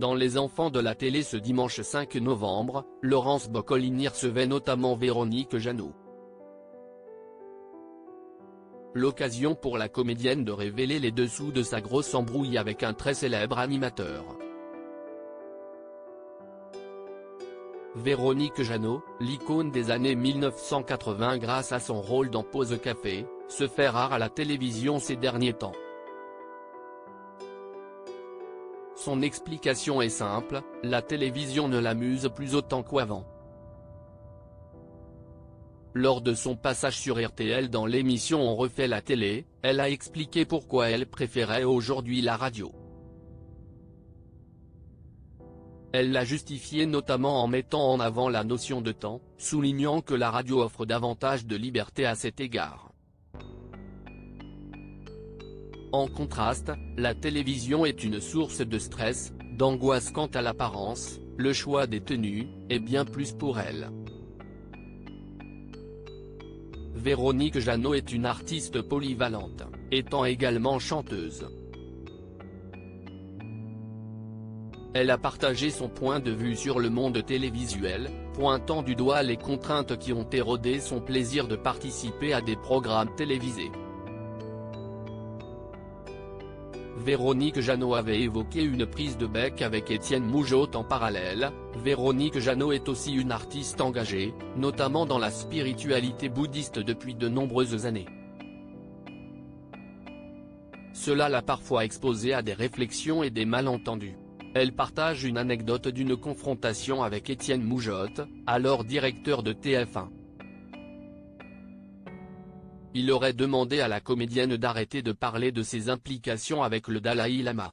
Dans Les enfants de la télé ce dimanche 5 novembre, Laurence Boccolini recevait notamment Véronique Jeannot. L'occasion pour la comédienne de révéler les dessous de sa grosse embrouille avec un très célèbre animateur. Véronique Jeannot, l'icône des années 1980 grâce à son rôle dans Pause Café, se fait rare à la télévision ces derniers temps. Son explication est simple, la télévision ne l'amuse plus autant qu'avant. Lors de son passage sur RTL dans l'émission On refait la télé, elle a expliqué pourquoi elle préférait aujourd'hui la radio. Elle l'a justifié notamment en mettant en avant la notion de temps, soulignant que la radio offre davantage de liberté à cet égard. En contraste, la télévision est une source de stress, d'angoisse quant à l'apparence, le choix des tenues, et bien plus pour elle. Véronique Jeannot est une artiste polyvalente, étant également chanteuse. Elle a partagé son point de vue sur le monde télévisuel, pointant du doigt les contraintes qui ont érodé son plaisir de participer à des programmes télévisés. Véronique Jeannot avait évoqué une prise de bec avec Étienne Moujotte en parallèle. Véronique Jeannot est aussi une artiste engagée, notamment dans la spiritualité bouddhiste depuis de nombreuses années. Cela l'a parfois exposée à des réflexions et des malentendus. Elle partage une anecdote d'une confrontation avec Étienne Moujotte, alors directeur de TF1. Il aurait demandé à la comédienne d'arrêter de parler de ses implications avec le Dalai Lama.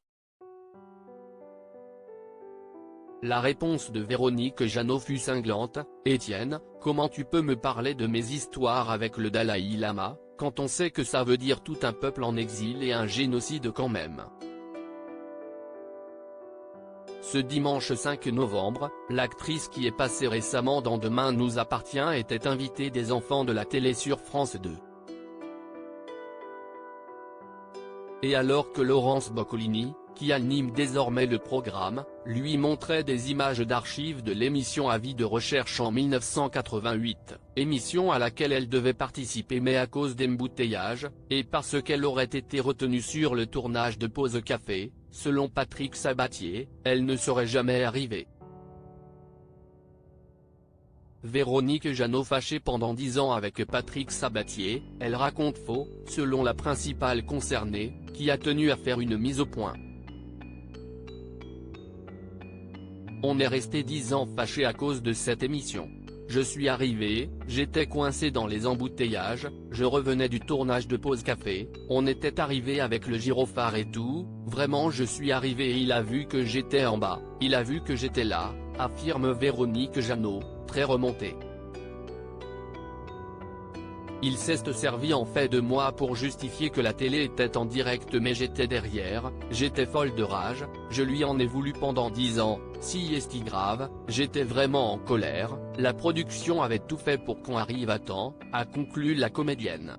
La réponse de Véronique Jeannot fut cinglante: « Étienne, comment tu peux me parler de mes histoires avec le Dalai Lama, quand on sait que ça veut dire tout un peuple en exil et un génocide quand même ». Ce dimanche 5 novembre, l'actrice qui est passée récemment dans Demain nous appartient était invitée des enfants de la télé sur France 2. Et alors que Laurence Boccolini, qui anime désormais le programme, lui montrait des images d'archives de l'émission Avis de recherche en 1988, émission à laquelle elle devait participer mais à cause d'embouteillages, et parce qu'elle aurait été retenue sur le tournage de Pause Café, selon Patrick Sabatier, elle ne serait jamais arrivée. Véronique Jeannot fâchée pendant 10 ans avec Patrick Sabatier, elle raconte faux, selon la principale concernée, qui a tenu à faire une mise au point. On est resté 10 ans fâché à cause de cette émission. Je suis arrivé, j'étais coincé dans les embouteillages, je revenais du tournage de Pause Café, on était arrivé avec le gyrophare et tout, vraiment je suis arrivé et il a vu que j'étais en bas, il a vu que j'étais là, affirme Véronique Jeannot, très remontée. Il s'est servi en fait de moi pour justifier que la télé était en direct mais j'étais derrière, j'étais folle de rage, je lui en ai voulu pendant 10 ans, si est-ce grave, j'étais vraiment en colère, la production avait tout fait pour qu'on arrive à temps, a conclu la comédienne.